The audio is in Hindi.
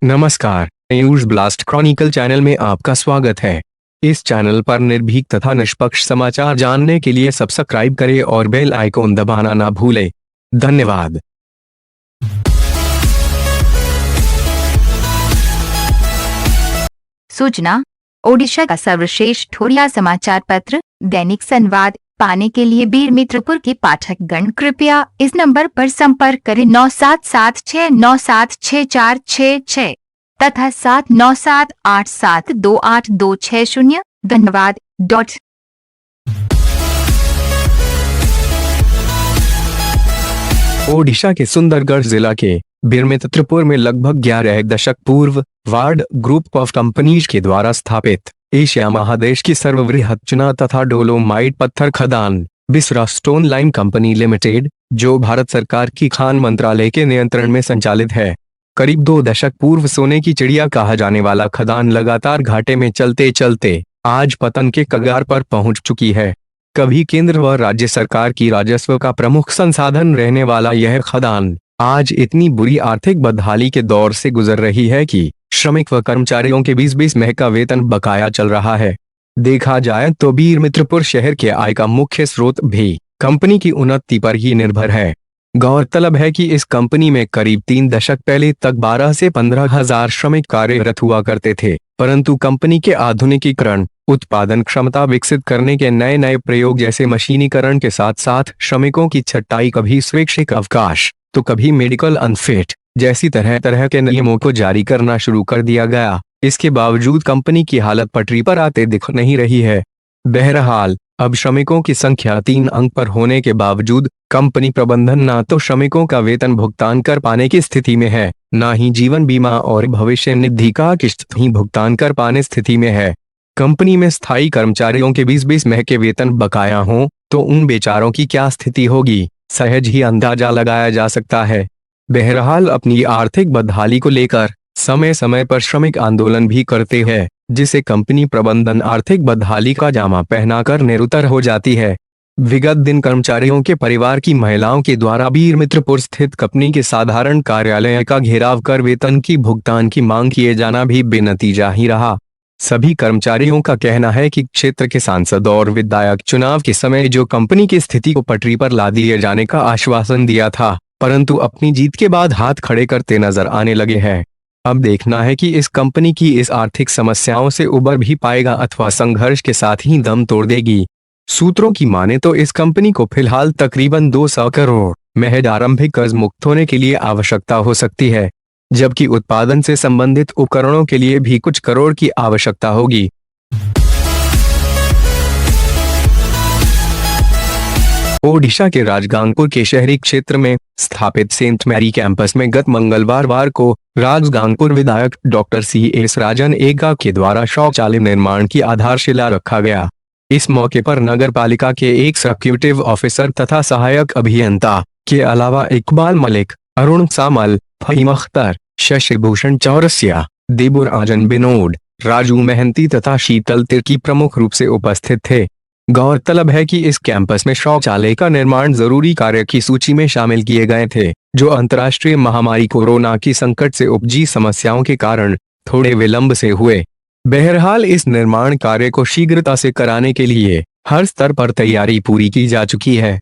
नमस्कार, न्यूज ब्लास्ट क्रॉनिकल चैनल में आपका स्वागत है। इस चैनल पर निर्भीक तथा निष्पक्ष समाचार जानने के लिए सब्सक्राइब करें और बेल आइकॉन दबाना ना भूलें। धन्यवाद। सूचना। ओडिशा का सर्वश्रेष्ठ ठोरिया समाचार पत्र दैनिक संवाद पाने के लिए बीर मित्रपुर के पाठकगण कृपया इस नंबर पर संपर्क करें 9776976466 तथा 7978728260। धन्यवाद। ओडिशा के सुंदरगढ़ जिला के बीरमित्रपुर में लगभग 11 दशक पूर्व वार्ड ग्रुप ऑफ कंपनीज के द्वारा स्थापित एशिया महादेश की सर्ववृहत चुना तथा डोलोमाइट पत्थर खदान बिसरा स्टोन लाइन कंपनी लिमिटेड, जो भारत सरकार की खान मंत्रालय के नियंत्रण में संचालित है, करीब 2 दशक पूर्व सोने की चिड़िया कहा जाने वाला खदान लगातार घाटे में चलते चलते आज पतन के कगार पर पहुंच चुकी है। कभी केंद्र व राज्य सरकार की राजस्व का प्रमुख संसाधन रहने वाला यह खदान आज इतनी बुरी आर्थिक बदहाली के दौर से गुजर रही है कि श्रमिक व कर्मचारियों के 20 माह का वेतन बकाया चल रहा है। देखा जाए तो बीरमित्रपुर शहर के आय का मुख्य स्रोत भी कंपनी की उन्नति पर ही निर्भर है। गौरतलब है कि इस कंपनी में करीब 3 दशक पहले तक 12 से 15 हजार श्रमिक कार्यरत हुआ करते थे, परंतु कंपनी के आधुनिकीकरण, उत्पादन क्षमता विकसित करने के नए नए प्रयोग जैसे मशीनीकरण के साथ साथ श्रमिकों की छटाई, कभी स्वैच्छिक अवकाश तो कभी मेडिकल अनफिट जैसी तरह तरह के नियमों को जारी करना शुरू कर दिया गया। इसके बावजूद कंपनी की हालत पटरी पर आते दिख नहीं रही है। बहरहाल अब श्रमिकों की संख्या 3 अंक पर होने के बावजूद कंपनी प्रबंधन ना तो श्रमिकों का वेतन भुगतान कर पाने की स्थिति में है, ना ही जीवन बीमा और भविष्य निधि का किस्त ही भुगतान कर पाने स्थिति में है। कंपनी में स्थायी कर्मचारियों के 20 माह के वेतन बकाया हों तो उन बेचारों की क्या स्थिति होगी, सहज ही अंदाजा लगाया जा सकता है। बहरहाल अपनी आर्थिक बदहाली को लेकर समय समय पर श्रमिक आंदोलन भी करते हैं, जिसे कंपनी प्रबंधन आर्थिक बदहाली का जामा पहनाकर निरुत्तर हो जाती है। विगत दिन कर्मचारियों के परिवार की महिलाओं के द्वारा बीरमित्रपुर स्थित कंपनी के साधारण कार्यालय का घेराव कर वेतन की भुगतान की मांग किए जाना भी बेनतीजा ही रहा। सभी कर्मचारियों का कहना है कि क्षेत्र के सांसद और विधायक चुनाव के समय जो कंपनी की स्थिति को पटरी पर ला दिए जाने का आश्वासन दिया था, परंतु अपनी जीत के बाद हाथ खड़े करते नजर आने लगे हैं। अब देखना है कि इस कंपनी की इस आर्थिक समस्याओं से उबर भी पाएगा अथवा संघर्ष के साथ ही दम तोड़ देगी। सूत्रों की माने तो इस कंपनी को फिलहाल तकरीबन 200 करोड़ महज आरंभिक कर्ज मुक्त होने के लिए आवश्यकता हो सकती है, जबकि उत्पादन से संबंधित उपकरणों के लिए भी कुछ करोड़ की आवश्यकता होगी। ओडिशा के राजगांगपुर के शहरी क्षेत्र में स्थापित सेंट मैरी कैंपस में गत मंगलवार को राजगांगपुर विधायक डॉक्टर CS राजन एगा के द्वारा शौचालय निर्माण की आधारशिला रखा गया। इस मौके पर नगर पालिका के एग्जीक्यूटिव ऑफिसर तथा सहायक अभियंता के अलावा इकबाल मलिक, अरुण सामल, फहीम अख्तर, शशिभूषण चौरसिया, देबुराजन बिनोड, राजू महंती तथा शीतल तिर्की प्रमुख रूप से उपस्थित थे। गौरतलब है कि इस कैंपस में शौचालय का निर्माण जरूरी कार्य की सूची में शामिल किए गए थे, जो अंतर्राष्ट्रीय महामारी कोरोना की संकट से उपजी समस्याओं के कारण थोड़े विलंब से हुए। बहरहाल इस निर्माण कार्य को शीघ्रता से कराने के लिए हर स्तर पर तैयारी पूरी की जा चुकी है।